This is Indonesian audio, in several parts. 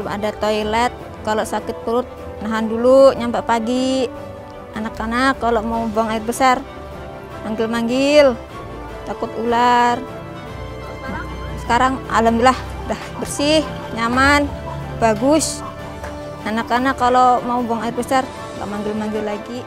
ada toilet. Kalau sakit perut nahan dulu nyampe pagi. Anak-anak kalau mau buang air besar manggil-manggil, takut ular. Sekarang alhamdulillah udah bersih, nyaman, bagus. Anak-anak kalau mau buang air besar nggak manggil-manggil lagi.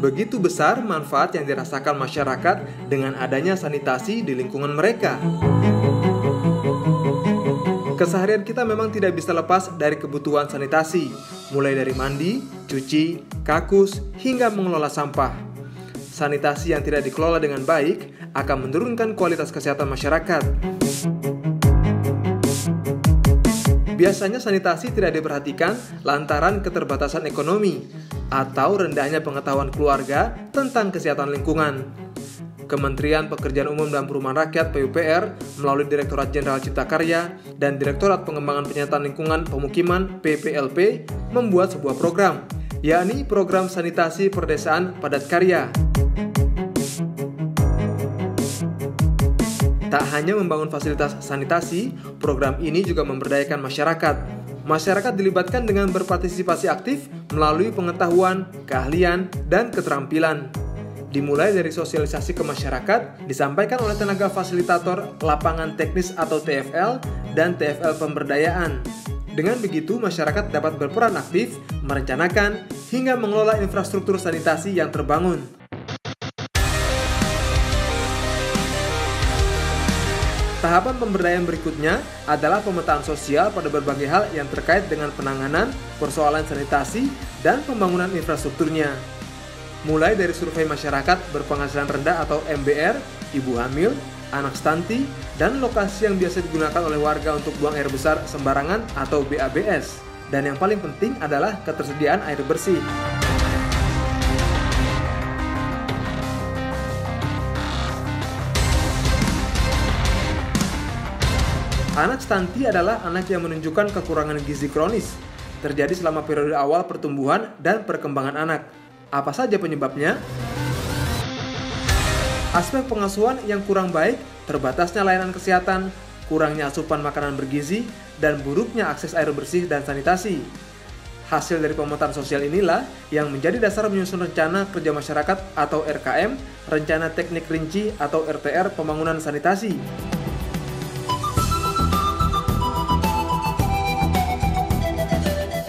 Begitu besar manfaat yang dirasakan masyarakat dengan adanya sanitasi di lingkungan mereka. Keseharian kita memang tidak bisa lepas dari kebutuhan sanitasi, mulai dari mandi, cuci, kakus, hingga mengelola sampah. Sanitasi yang tidak dikelola dengan baik akan menurunkan kualitas kesehatan masyarakat. Biasanya sanitasi tidak diperhatikan lantaran keterbatasan ekonomi atau rendahnya pengetahuan keluarga tentang kesehatan lingkungan. Kementerian Pekerjaan Umum dan Perumahan Rakyat (PUPR) melalui Direktorat Jenderal Cipta Karya dan Direktorat Pengembangan Penyertaan Lingkungan Pemukiman (PPLP) membuat sebuah program, yakni Program Sanitasi Perdesaan Padat Karya. Tak hanya membangun fasilitas sanitasi, program ini juga memberdayakan masyarakat. Masyarakat dilibatkan dengan berpartisipasi aktif melalui pengetahuan, keahlian, dan keterampilan. Dimulai dari sosialisasi ke masyarakat, disampaikan oleh tenaga fasilitator lapangan teknis atau TFL dan TFL pemberdayaan. Dengan begitu, masyarakat dapat berperan aktif, merencanakan, hingga mengelola infrastruktur sanitasi yang terbangun. Tahapan pemberdayaan berikutnya adalah pemetaan sosial pada berbagai hal yang terkait dengan penanganan persoalan sanitasi dan pembangunan infrastrukturnya. Mulai dari survei masyarakat berpenghasilan rendah atau MBR, ibu hamil, anak stunting, dan lokasi yang biasa digunakan oleh warga untuk buang air besar sembarangan atau BABS. Dan yang paling penting adalah ketersediaan air bersih. Anak stunting adalah anak yang menunjukkan kekurangan gizi kronis, terjadi selama periode awal pertumbuhan dan perkembangan anak. Apa saja penyebabnya? Aspek pengasuhan yang kurang baik, terbatasnya layanan kesehatan, kurangnya asupan makanan bergizi, dan buruknya akses air bersih dan sanitasi. Hasil dari pemetaan sosial inilah yang menjadi dasar menyusun Rencana Kerja Masyarakat atau RKM, Rencana Teknik Rinci atau RTR Pembangunan Sanitasi.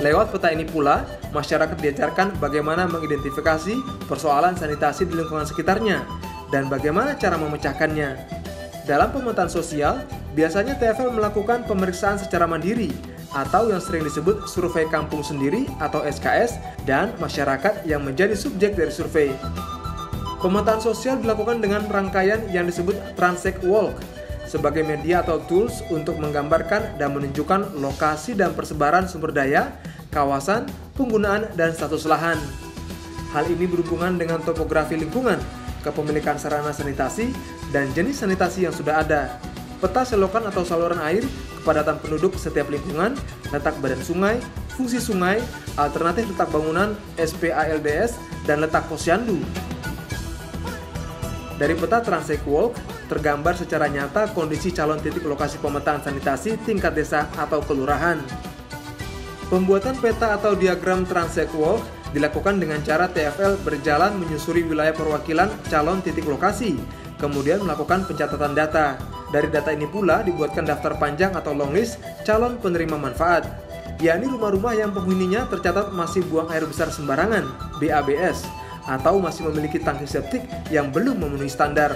Lewat peta ini pula, masyarakat diajarkan bagaimana mengidentifikasi persoalan sanitasi di lingkungan sekitarnya dan bagaimana cara memecahkannya. Dalam pemetaan sosial, biasanya TFL melakukan pemeriksaan secara mandiri atau yang sering disebut survei kampung sendiri atau SKS dan masyarakat yang menjadi subjek dari survei. Pemetaan sosial dilakukan dengan rangkaian yang disebut Transect Walk sebagai media atau tools untuk menggambarkan dan menunjukkan lokasi dan persebaran sumber daya, kawasan, penggunaan, dan status lahan. Hal ini berhubungan dengan topografi lingkungan, kepemilikan sarana sanitasi, dan jenis sanitasi yang sudah ada, peta selokan atau saluran air, kepadatan penduduk setiap lingkungan, letak badan sungai, fungsi sungai, alternatif letak bangunan SPALDS, dan letak posyandu. Dari peta Transect Walk, tergambar secara nyata kondisi calon titik lokasi pemetaan sanitasi tingkat desa atau kelurahan. Pembuatan peta atau diagram Transect Walk dilakukan dengan cara TFL berjalan menyusuri wilayah perwakilan calon titik lokasi, kemudian melakukan pencatatan data. Dari data ini pula dibuatkan daftar panjang atau long list calon penerima manfaat, yakni rumah-rumah yang penghuninya tercatat masih buang air besar sembarangan (BABS) atau masih memiliki tangki septik yang belum memenuhi standar.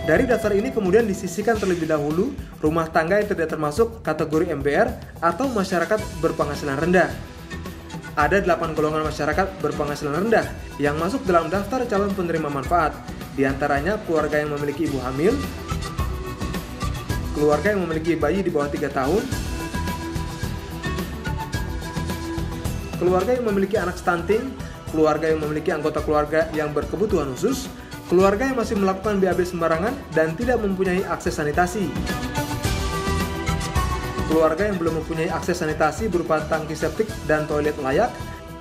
Dari daftar ini kemudian disisihkan terlebih dahulu rumah tangga yang tidak termasuk kategori MBR atau masyarakat berpenghasilan rendah. Ada 8 golongan masyarakat berpenghasilan rendah yang masuk dalam daftar calon penerima manfaat, di antaranya keluarga yang memiliki ibu hamil, keluarga yang memiliki bayi di bawah 3 tahun, keluarga yang memiliki anak stunting, keluarga yang memiliki anggota keluarga yang berkebutuhan khusus, keluarga yang masih melakukan BAB sembarangan dan tidak mempunyai akses sanitasi. keluarga yang belum mempunyai akses sanitasi berupa tangki septik dan toilet layak,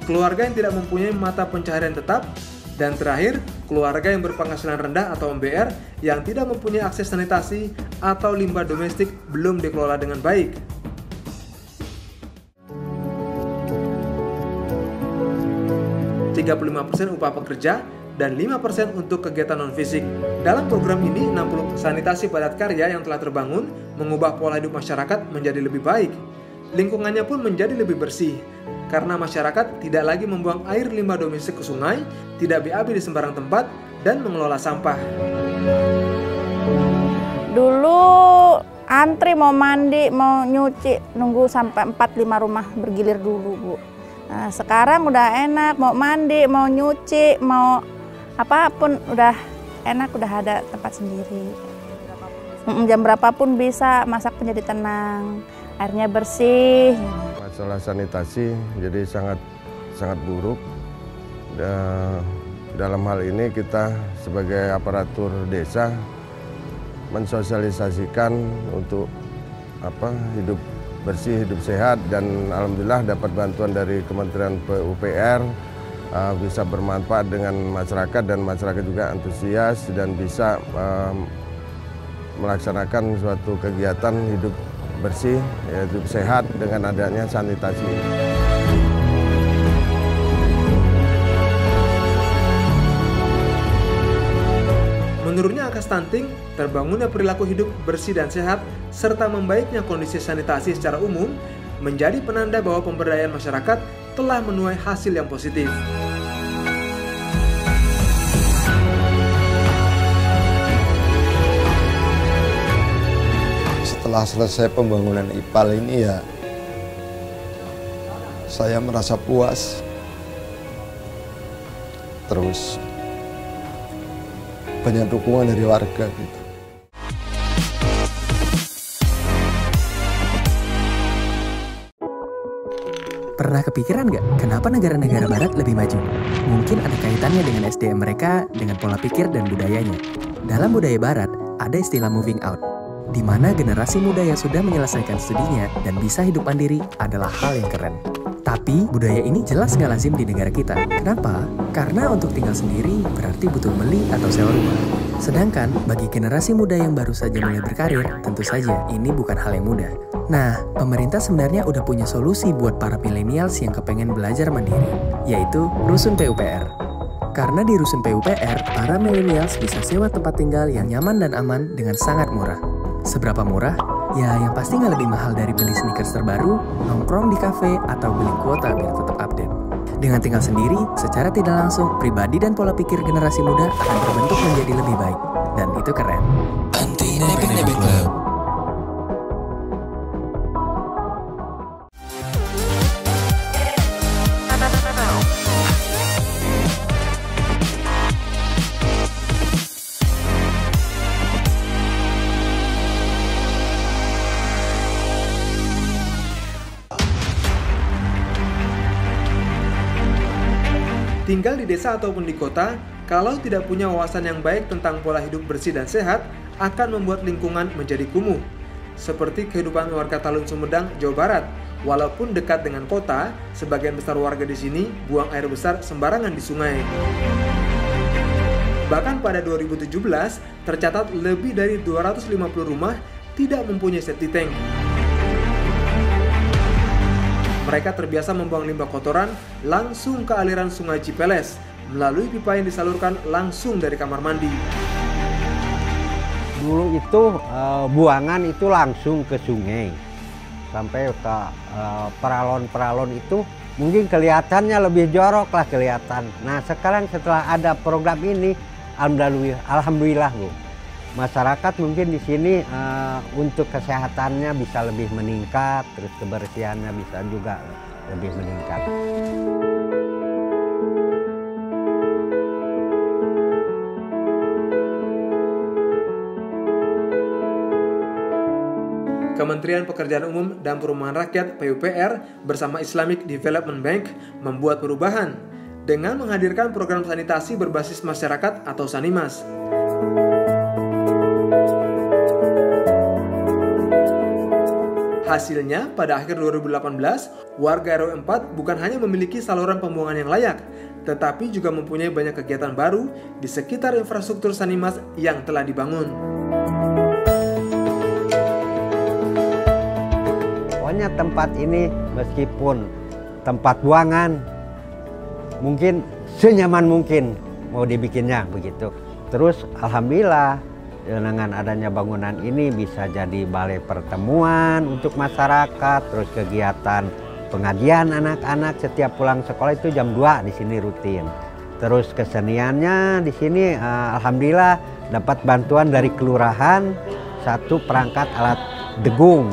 keluarga yang tidak mempunyai mata pencaharian tetap, dan terakhir, keluarga yang berpenghasilan rendah atau MBR yang tidak mempunyai akses sanitasi atau limbah domestik belum dikelola dengan baik. %35% upah pekerja dan 5% untuk kegiatan non-fisik. Dalam program ini, 60 sanitasi padat karya yang telah terbangun mengubah pola hidup masyarakat menjadi lebih baik. Lingkungannya pun menjadi lebih bersih, karena masyarakat tidak lagi membuang air limbah domestik ke sungai, tidak BAB di sembarang tempat, dan mengelola sampah. Dulu antri mau mandi, mau nyuci, nunggu sampai 4-5 rumah bergilir dulu, Bu. Nah, sekarang udah enak, mau mandi, mau nyuci, mau apapun udah enak, udah ada tempat sendiri. Jam berapapun bisa, masak pun jadi tenang, airnya bersih. Masalah sanitasi jadi sangat buruk. Dalam hal ini kita sebagai aparatur desa mensosialisasikan untuk hidup bersih, hidup sehat, dan alhamdulillah dapat bantuan dari Kementerian PUPR, bisa bermanfaat dengan masyarakat dan masyarakat juga antusias dan bisa melaksanakan suatu kegiatan hidup bersih, hidup sehat dengan adanya sanitasi. Menurutnya angka stunting, terbangunnya perilaku hidup bersih dan sehat, serta membaiknya kondisi sanitasi secara umum menjadi penanda bahwa pemberdayaan masyarakat telah menuai hasil yang positif. Setelah selesai pembangunan IPAL ini ya, saya merasa puas. Terus banyak dukungan dari warga gitu. Pernah kepikiran nggak kenapa negara-negara barat lebih maju? Mungkin ada kaitannya dengan SDM mereka, dengan pola pikir dan budayanya. Dalam budaya barat, ada istilah moving out, di mana generasi muda yang sudah menyelesaikan studinya dan bisa hidup mandiri adalah hal yang keren. Tapi budaya ini jelas nggak lazim di negara kita. Kenapa? Karena untuk tinggal sendiri berarti butuh beli atau sewa rumah. Sedangkan bagi generasi muda yang baru saja mulai berkarir, tentu saja ini bukan hal yang mudah. Nah, pemerintah sebenarnya udah punya solusi buat para millennials yang kepengen belajar mandiri, yaitu Rusun PUPR. Karena di Rusun PUPR, para millennials bisa sewa tempat tinggal yang nyaman dan aman dengan sangat murah. Seberapa murah? Ya, yang pasti nggak lebih mahal dari beli sneakers terbaru, nongkrong di kafe, atau beli kuota biar tetap update. Dengan tinggal sendiri, secara tidak langsung, pribadi dan pola pikir generasi muda akan terbentuk menjadi lebih baik. Dan itu keren. Anti-Nebeng Club. Tinggal di desa ataupun di kota, kalau tidak punya wawasan yang baik tentang pola hidup bersih dan sehat, akan membuat lingkungan menjadi kumuh. Seperti kehidupan warga Talun Sumedang, Jawa Barat. Walaupun dekat dengan kota, sebagian besar warga di sini buang air besar sembarangan di sungai. Bahkan pada 2017, tercatat lebih dari 250 rumah tidak mempunyai septic tank. Mereka terbiasa membuang limbah kotoran langsung ke aliran sungai Cipeles melalui pipa yang disalurkan langsung dari kamar mandi. Dulu itu buangan itu langsung ke sungai sampai ke peralon-peralon itu mungkin kelihatannya lebih jorok lah kelihatan. Nah sekarang setelah ada program ini, alhamdulillah Bu, masyarakat mungkin di sini untuk kesehatannya bisa lebih meningkat, terus kebersihannya bisa juga lebih meningkat. Kementerian Pekerjaan Umum dan Perumahan Rakyat PUPR bersama Islamic Development Bank membuat perubahan dengan menghadirkan program sanitasi berbasis masyarakat atau Sanimas. Hasilnya, pada akhir 2018, warga RW 4 bukan hanya memiliki saluran pembuangan yang layak, tetapi juga mempunyai banyak kegiatan baru di sekitar infrastruktur Sanimas yang telah dibangun. Pokoknya tempat ini meskipun tempat buangan, mungkin senyaman mungkin mau dibikinnya begitu. Terus alhamdulillah dengan adanya bangunan ini bisa jadi balai pertemuan untuk masyarakat, terus kegiatan pengajian anak-anak setiap pulang sekolah itu jam 2 di sini rutin. Terus keseniannya di sini alhamdulillah dapat bantuan dari kelurahan 1 perangkat alat degung.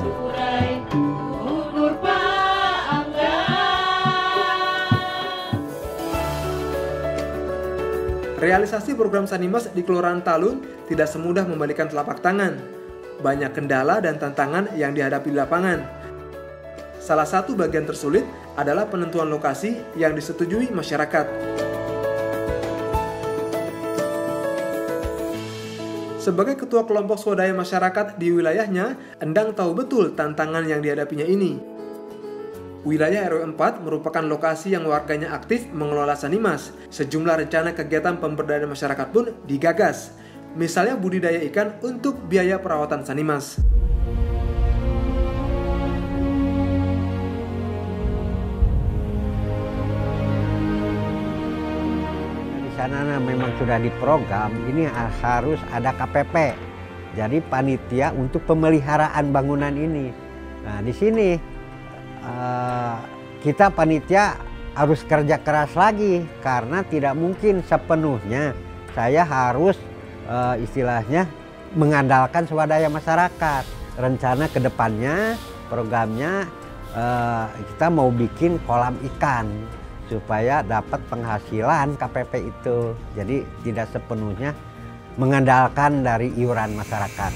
Realisasi program Sanimas di Kelurahan Talun tidak semudah membalikan telapak tangan. Banyak kendala dan tantangan yang dihadapi di lapangan. Salah satu bagian tersulit adalah penentuan lokasi yang disetujui masyarakat. Sebagai ketua kelompok swadaya masyarakat di wilayahnya, Endang tahu betul tantangan yang dihadapinya ini. Wilayah RW 4 merupakan lokasi yang warganya aktif mengelola Sanimas. Sejumlah rencana kegiatan pemberdayaan masyarakat pun digagas. Misalnya budidaya ikan untuk biaya perawatan Sanimas. Di sana memang sudah diprogram, ini harus ada KPP. Jadi panitia untuk pemeliharaan bangunan ini. Nah, di sini kita panitia harus kerja keras lagi karena tidak mungkin sepenuhnya saya harus istilahnya mengandalkan swadaya masyarakat. Rencana kedepannya programnya kita mau bikin kolam ikan supaya dapat penghasilan KPP itu. Jadi tidak sepenuhnya mengandalkan dari iuran masyarakat.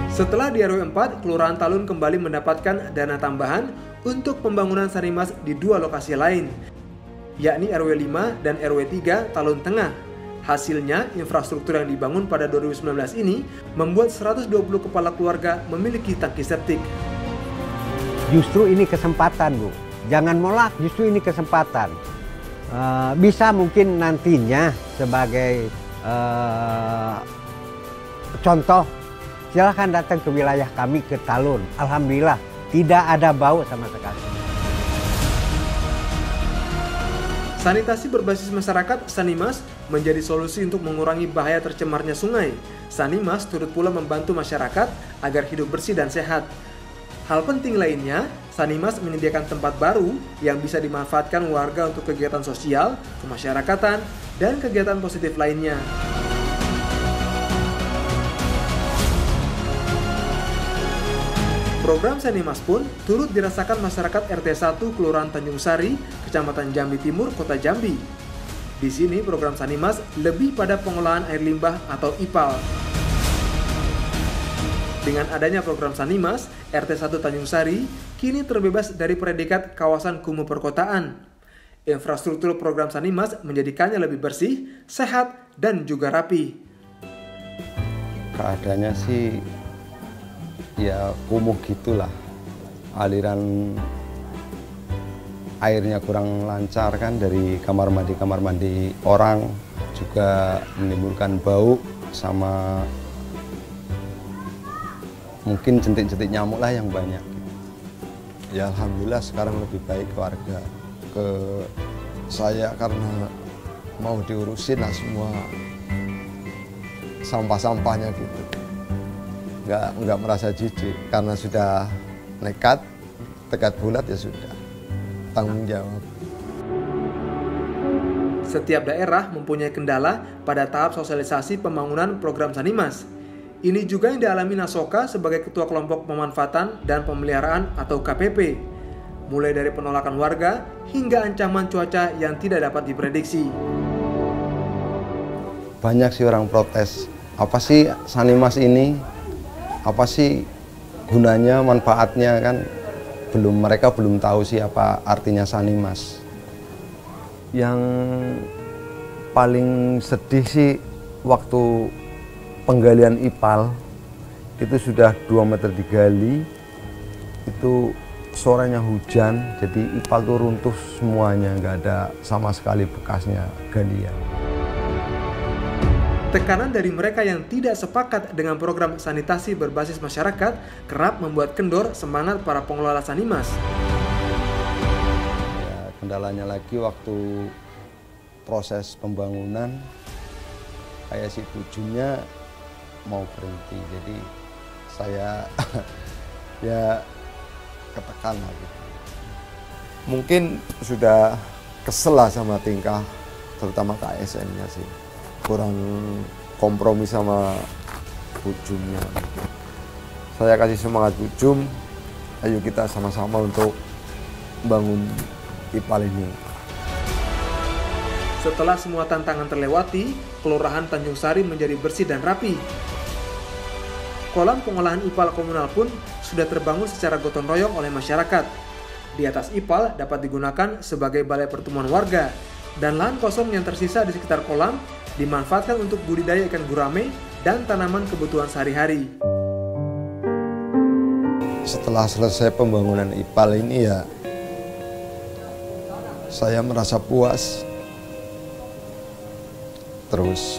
Setelah di RW 4, Kelurahan Talun kembali mendapatkan dana tambahan untuk pembangunan Sanimas di 2 lokasi lain, yakni RW 5 dan RW 3 Talun Tengah. Hasilnya, infrastruktur yang dibangun pada 2019 ini membuat 120 kepala keluarga memiliki tangki septik. Justru ini kesempatan, Bu. Jangan molak, justru ini kesempatan. Bisa mungkin nantinya sebagai contoh, silahkan datang ke wilayah kami ke Talun. Alhamdulillah tidak ada bau sama sekali. Sanitasi berbasis masyarakat Sanimas menjadi solusi untuk mengurangi bahaya tercemarnya sungai. Sanimas turut pula membantu masyarakat agar hidup bersih dan sehat. Hal penting lainnya, Sanimas menyediakan tempat baru yang bisa dimanfaatkan warga untuk kegiatan sosial, kemasyarakatan, dan kegiatan positif lainnya. Program Sanimas pun turut dirasakan masyarakat RT 1 Kelurahan Tanjung Sari, Kecamatan Jambi Timur, Kota Jambi. Di sini program Sanimas lebih pada pengolahan air limbah atau IPAL. Dengan adanya program Sanimas, RT 1 Tanjung Sari kini terbebas dari predikat kawasan kumuh perkotaan. Infrastruktur program Sanimas menjadikannya lebih bersih, sehat, dan juga rapi. Keadaannya sih ya kumuh gitulah, aliran airnya kurang lancar kan dari kamar mandi orang, juga menimbulkan bau sama mungkin jentik-jentik nyamuk lah yang banyak. Ya alhamdulillah sekarang lebih baik warga ke saya karena mau diurusin lah semua sampah-sampahnya gitu. Nggak merasa jijik karena sudah nekat, tekad bulat ya sudah, tanggung jawab. Setiap daerah mempunyai kendala pada tahap sosialisasi pembangunan program Sanimas. Ini juga yang dialami Nasoka sebagai Ketua Kelompok Pemanfaatan dan Pemeliharaan atau KPP. Mulai dari penolakan warga hingga ancaman cuaca yang tidak dapat diprediksi. Banyak sih orang protes, apa sih Sanimas ini? Apa sih gunanya, manfaatnya kan? Mereka belum tahu sih apa artinya Sanimas. Yang paling sedih sih waktu penggalian IPAL itu sudah 2 meter digali, itu sorenya hujan, jadi IPAL itu runtuh semuanya, nggak ada sama sekali bekasnya galian. Tekanan dari mereka yang tidak sepakat dengan program sanitasi berbasis masyarakat kerap membuat kendor semangat para pengelola Sanimas. Ya, kendalanya lagi waktu proses pembangunan, kayak si Bujumnya mau berhenti, jadi saya ya ketekan lagi. Mungkin sudah kesel lah sama tingkah, terutama KSN-nya sih. Kurang kompromi sama Bujumnya. Saya kasih semangat Bujum, ayo kita sama-sama untuk bangun IPAL ini. Setelah semua tantangan terlewati, Kelurahan Tanjung Sari menjadi bersih dan rapi. Kolam pengolahan IPAL komunal pun sudah terbangun secara gotong royong oleh masyarakat. Di atas IPAL dapat digunakan sebagai balai pertemuan warga, dan lahan kosong yang tersisa di sekitar kolam dimanfaatkan untuk budidaya ikan gurame dan tanaman kebutuhan sehari-hari. Setelah selesai pembangunan IPAL ini ya, saya merasa puas. Terus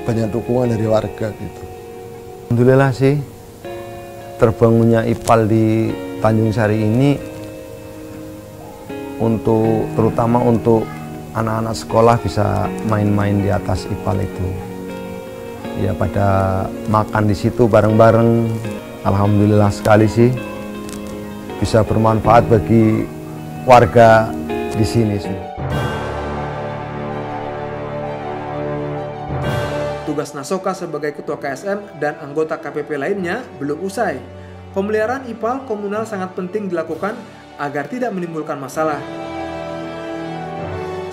banyak dukungan dari warga gitu. Alhamdulillah sih, terbangunnya IPAL di Tanjung Sari ini terutama untuk anak-anak sekolah bisa main-main di atas IPAL itu. Ya pada makan di situ bareng-bareng. Alhamdulillah sekali sih bisa bermanfaat bagi warga di sini sih. Tugas Nasoka sebagai Ketua KSM dan anggota KPP lainnya belum usai. Pemeliharaan IPAL komunal sangat penting dilakukan agar tidak menimbulkan masalah.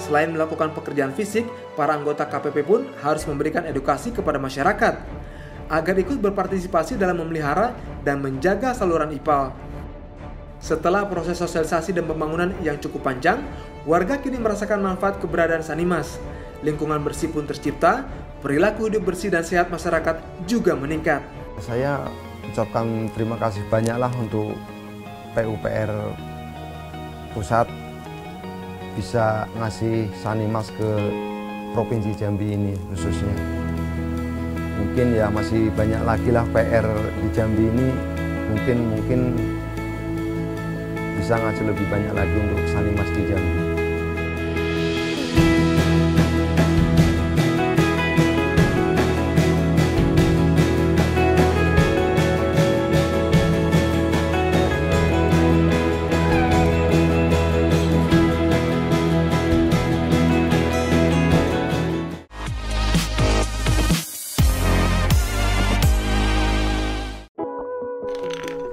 Selain melakukan pekerjaan fisik, para anggota KPP pun harus memberikan edukasi kepada masyarakat agar ikut berpartisipasi dalam memelihara dan menjaga saluran IPAL. Setelah proses sosialisasi dan pembangunan yang cukup panjang, warga kini merasakan manfaat keberadaan Sanimas. Lingkungan bersih pun tercipta, perilaku hidup bersih dan sehat masyarakat juga meningkat. Saya ucapkan terima kasih banyaklah untuk PUPR Pusat bisa ngasih Sanimas ke Provinsi Jambi ini khususnya. Mungkin ya masih banyak lagi lah PR di Jambi ini, mungkin bisa ngasih lebih banyak lagi untuk Sanimas di Jambi.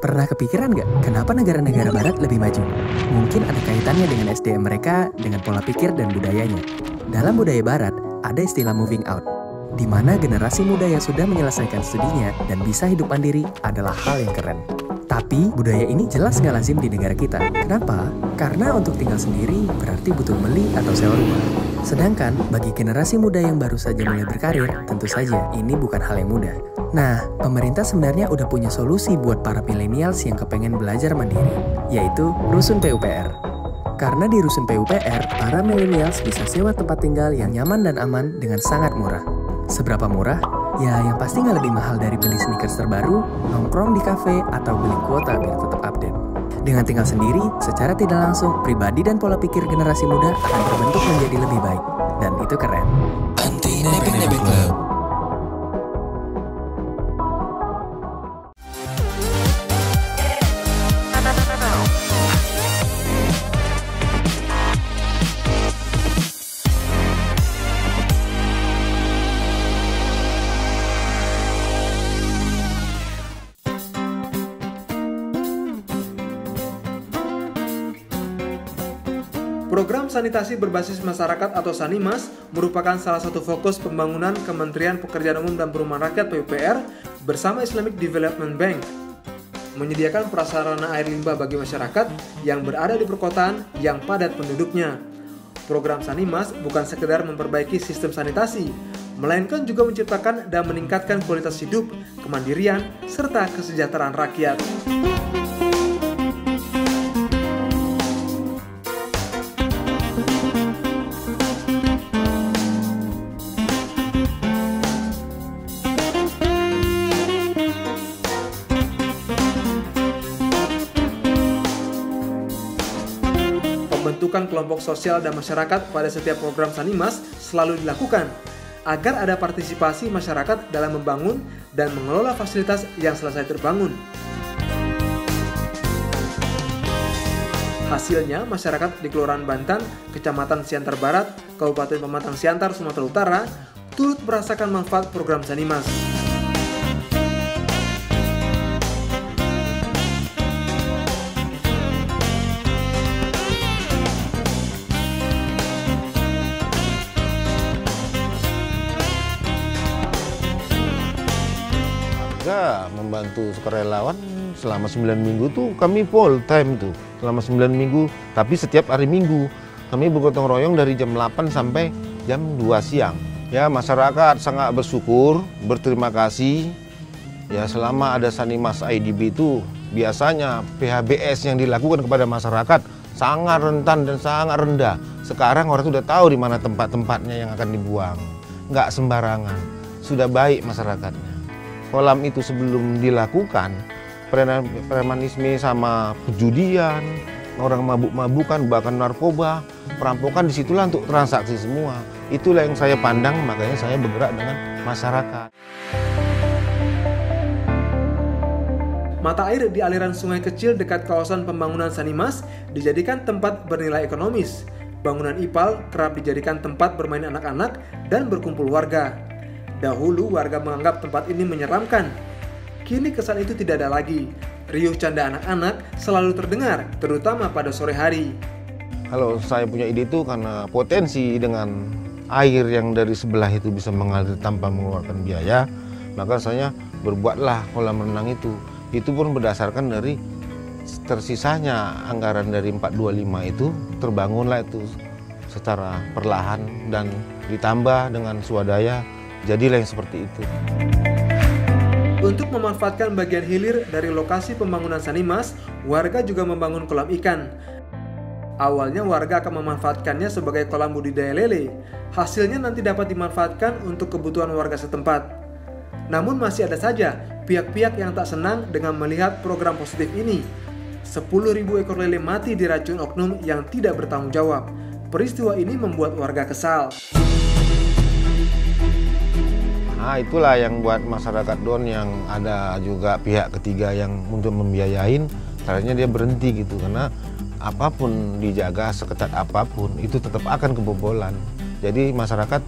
Pernah kepikiran nggak kenapa negara-negara barat lebih maju? Mungkin ada kaitannya dengan SDM mereka, dengan pola pikir dan budayanya. Dalam budaya barat, ada istilah moving out, di mana generasi muda yang sudah menyelesaikan studinya dan bisa hidup mandiri adalah hal yang keren. Tapi, budaya ini jelas nggak lazim di negara kita. Kenapa? Karena untuk tinggal sendiri berarti butuh beli atau sewa rumah. Sedangkan, bagi generasi muda yang baru saja mulai berkarir, tentu saja ini bukan hal yang mudah. Nah, pemerintah sebenarnya udah punya solusi buat para millennials yang kepengen belajar mandiri, yaitu Rusun PUPR. Karena di Rusun PUPR, para millennials bisa sewa tempat tinggal yang nyaman dan aman dengan sangat murah. Seberapa murah? Ya, yang pasti nggak lebih mahal dari beli sneakers terbaru, nongkrong di kafe, atau beli kuota biar tetap update. Dengan tinggal sendiri, secara tidak langsung, pribadi dan pola pikir generasi muda akan terbentuk menjadi lebih baik. Dan itu keren. Anti Nebeng-Nebeng Club. Program sanitasi berbasis masyarakat atau Sanimas merupakan salah satu fokus pembangunan Kementerian Pekerjaan Umum dan Perumahan Rakyat PUPR bersama Islamic Development Bank. Menyediakan prasarana air limbah bagi masyarakat yang berada di perkotaan yang padat penduduknya. Program Sanimas bukan sekedar memperbaiki sistem sanitasi, melainkan juga menciptakan dan meningkatkan kualitas hidup, kemandirian, serta kesejahteraan rakyat. Pembentukan kelompok sosial dan masyarakat pada setiap program Sanimas selalu dilakukan agar ada partisipasi masyarakat dalam membangun dan mengelola fasilitas yang selesai terbangun. Hasilnya, masyarakat di Kelurahan Bantan, Kecamatan Siantar Barat, Kabupaten Pematang Siantar, Sumatera Utara, turut merasakan manfaat program Sanimas. Membantu sukarelawan selama 9 minggu tuh kami full time tuh selama 9 minggu, tapi setiap hari Minggu kami bergotong royong dari jam 8 sampai jam 2 siang. Ya, masyarakat sangat bersyukur, berterima kasih. Ya, selama ada Sanimas IDB itu biasanya PHBS yang dilakukan kepada masyarakat sangat rentan dan sangat rendah. Sekarang orang sudah tahu di mana tempat-tempatnya yang akan dibuang, nggak sembarangan, sudah baik masyarakatnya. Kolam itu sebelum dilakukan, premanisme sama pejudian, orang mabuk-mabukan, bahkan narkoba, perampokan disitulah untuk transaksi semua. Itulah yang saya pandang, makanya saya bergerak dengan masyarakat. Mata air di aliran sungai kecil dekat kawasan pembangunan Sanimas dijadikan tempat bernilai ekonomis. Bangunan IPAL kerap dijadikan tempat bermain anak-anak dan berkumpul warga. Dahulu warga menganggap tempat ini menyeramkan. Kini kesan itu tidak ada lagi. Riuh canda anak-anak selalu terdengar, terutama pada sore hari. Kalau saya punya ide itu karena potensi dengan air yang dari sebelah itu bisa mengalir tanpa mengeluarkan biaya, maka saya berbuatlah kolam renang itu. Itu pun berdasarkan dari tersisanya anggaran dari 425 itu, terbangunlah itu secara perlahan dan ditambah dengan swadaya. Jadilah yang seperti itu. Untuk memanfaatkan bagian hilir dari lokasi pembangunan Sanimas, warga juga membangun kolam ikan. Awalnya warga akan memanfaatkannya sebagai kolam budidaya lele. Hasilnya nanti dapat dimanfaatkan untuk kebutuhan warga setempat. Namun masih ada saja pihak-pihak yang tak senang dengan melihat program positif ini. 10.000 ekor lele mati diracun oknum yang tidak bertanggung jawab. Peristiwa ini membuat warga kesal. Nah, itulah yang buat masyarakat Don yang ada juga pihak ketiga yang untuk membiayain, caranya dia berhenti gitu, karena apapun dijaga seketat apapun itu tetap akan kebobolan. Jadi masyarakat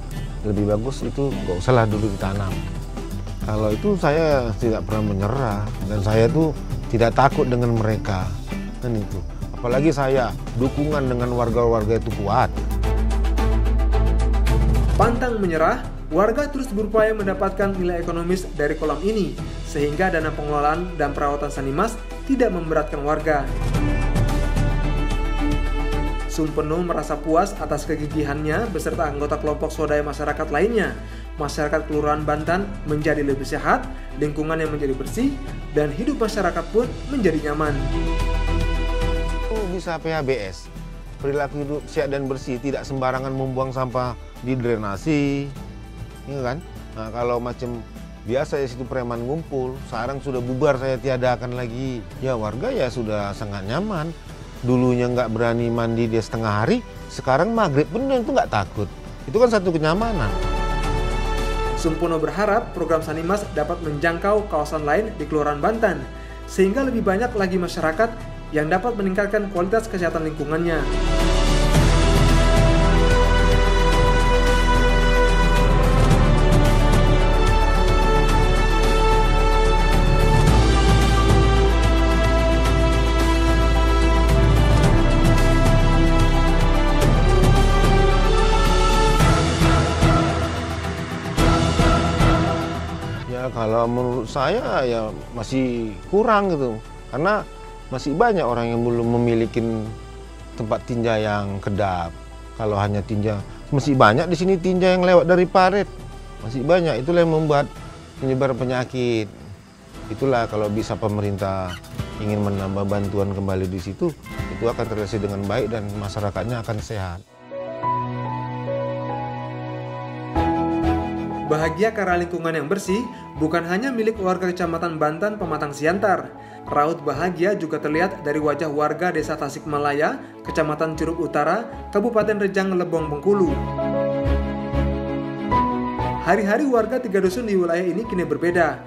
lebih bagus itu nggak usahlah dulu ditanam. Kalau itu saya tidak pernah menyerah dan saya tuh tidak takut dengan mereka kan itu. Apalagi saya dukungan dengan warga-warga itu kuat. Pantang menyerah, warga terus berupaya mendapatkan nilai ekonomis dari kolam ini, sehingga dana pengelolaan dan perawatan Sanimas tidak memberatkan warga. Sumpeno merasa puas atas kegigihannya beserta anggota kelompok swadaya masyarakat lainnya. Masyarakat Kelurahan Bantan menjadi lebih sehat, lingkungan yang menjadi bersih, dan hidup masyarakat pun menjadi nyaman. Bisa PHBS, perilaku hidup sehat dan bersih, tidak sembarangan membuang sampah di drenasi. Ya kan? Nah, kalau macam biasa ya situ preman ngumpul, sekarang sudah bubar, saya tiadakan lagi. Ya warga ya sudah sangat nyaman. Dulunya nggak berani mandi dia setengah hari, sekarang maghrib pun itu nggak takut. Itu kan satu kenyamanan. Sumpeno berharap program Sanimas dapat menjangkau kawasan lain di Kelurahan Bantan, sehingga lebih banyak lagi masyarakat yang dapat meningkatkan kualitas kesehatan lingkungannya. Kalau menurut saya ya masih kurang gitu, karena masih banyak orang yang belum memiliki tempat tinja yang kedap. Kalau hanya tinja, masih banyak di sini tinja yang lewat dari parit. Masih banyak, itulah yang membuat menyebar penyakit. Itulah kalau bisa pemerintah ingin menambah bantuan kembali di situ, itu akan terrealisasi dengan baik dan masyarakatnya akan sehat. Bahagia karena lingkungan yang bersih bukan hanya milik warga Kecamatan Bantan Pematang Siantar. Raut bahagia juga terlihat dari wajah warga Desa Tasikmalaya, Kecamatan Curug Utara, Kabupaten Rejang Lebong, Bengkulu. Hari-hari warga 3 dusun di wilayah ini kini berbeda.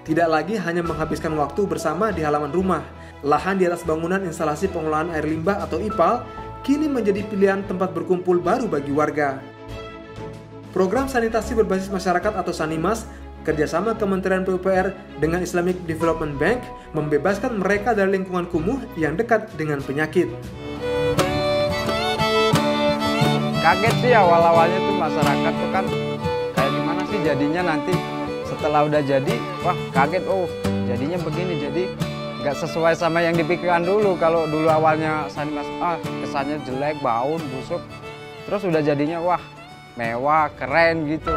Tidak lagi hanya menghabiskan waktu bersama di halaman rumah. Lahan di atas bangunan instalasi pengolahan air limbah atau IPAL kini menjadi pilihan tempat berkumpul baru bagi warga. Program sanitasi berbasis masyarakat atau Sanimas, kerjasama Kementerian PUPR dengan Islamic Development Bank, membebaskan mereka dari lingkungan kumuh yang dekat dengan penyakit. Kaget sih awal-awalnya tuh masyarakat tuh kan kayak gimana sih jadinya nanti setelah udah jadi, wah kaget, oh jadinya begini, jadi nggak sesuai sama yang dipikirkan dulu. Kalau dulu awalnya Sanimas, kesannya jelek, bau, busuk, terus udah jadinya wah mewah, keren gitu.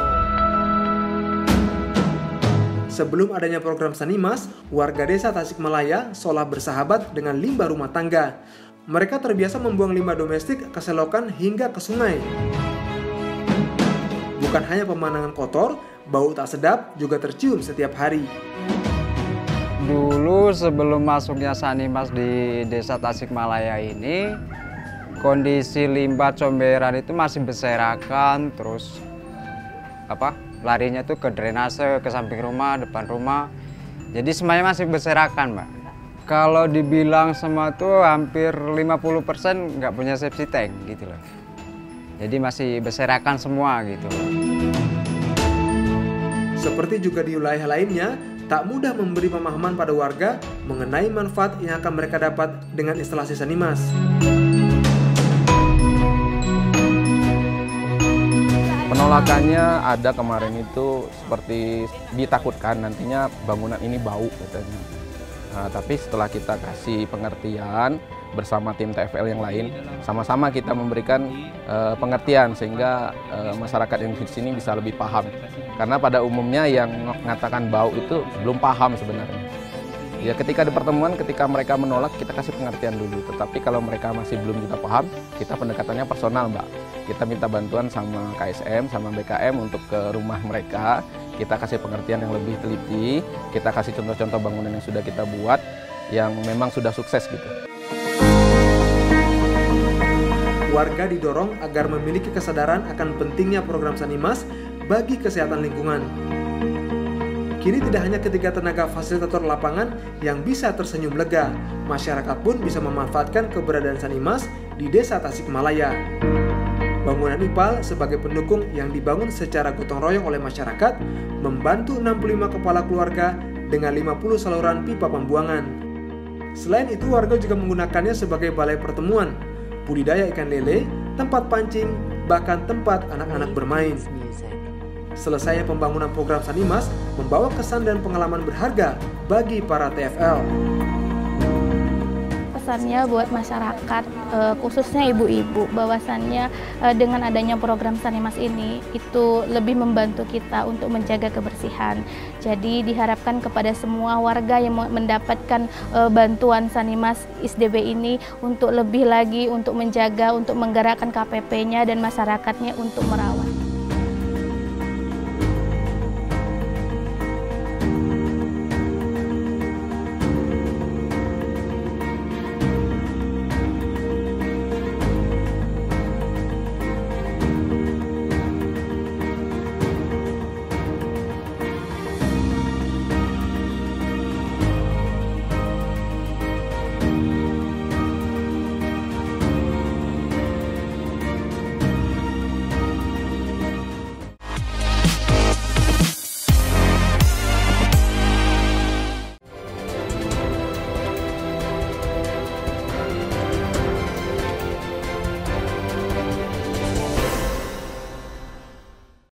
Sebelum adanya program Sanimas, warga Desa Tasikmalaya seolah bersahabat dengan limbah rumah tangga. Mereka terbiasa membuang limbah domestik ke selokan hingga ke sungai. Bukan hanya pemandangan kotor, bau tak sedap juga tercium setiap hari. Dulu sebelum masuknya Sanimas di Desa Tasikmalaya ini, kondisi limbah comberan itu masih berserakan, terus larinya tuh ke drainase, ke samping rumah, depan rumah. Jadi semuanya masih berserakan, Mbak. Kalau dibilang semua tuh hampir 50% nggak punya septic tank gitu loh. Jadi masih berserakan semua gitu loh. Seperti juga di wilayah lainnya, tak mudah memberi pemahaman pada warga mengenai manfaat yang akan mereka dapat dengan instalasi Sanimas. Penolakannya ada kemarin itu seperti ditakutkan nantinya bangunan ini bau katanya. Nah, tapi setelah kita kasih pengertian bersama tim TFL yang lain, sama-sama kita memberikan pengertian sehingga masyarakat yang di sini bisa lebih paham. Karena pada umumnya yang mengatakan bau itu belum paham sebenarnya. Ya ketika di pertemuan, ketika mereka menolak, kita kasih pengertian dulu. Tetapi kalau mereka masih belum kita paham, kita pendekatannya personal, Mbak. Kita minta bantuan sama KSM, sama BKM untuk ke rumah mereka. Kita kasih pengertian yang lebih teliti, kita kasih contoh-contoh bangunan yang sudah kita buat, yang memang sudah sukses gitu. Warga didorong agar memiliki kesadaran akan pentingnya program Sanimas bagi kesehatan lingkungan. Kini tidak hanya ketiga tenaga fasilitator lapangan yang bisa tersenyum lega, masyarakat pun bisa memanfaatkan keberadaan Sanimas di Desa Tasikmalaya. Bangunan IPAL sebagai pendukung yang dibangun secara gotong royong oleh masyarakat membantu 65 kepala keluarga dengan 50 saluran pipa pembuangan. Selain itu, warga juga menggunakannya sebagai balai pertemuan, budidaya ikan lele, tempat pancing, bahkan tempat anak-anak bermain. Selesainya pembangunan program Sanimas membawa kesan dan pengalaman berharga bagi para TFL. Pesannya buat masyarakat, khususnya ibu-ibu, bahwasannya dengan adanya program Sanimas ini itu lebih membantu kita untuk menjaga kebersihan. Jadi diharapkan kepada semua warga yang mendapatkan bantuan Sanimas ISDB ini untuk lebih lagi untuk menjaga, untuk menggerakkan KPP-nya dan masyarakatnya untuk merawat.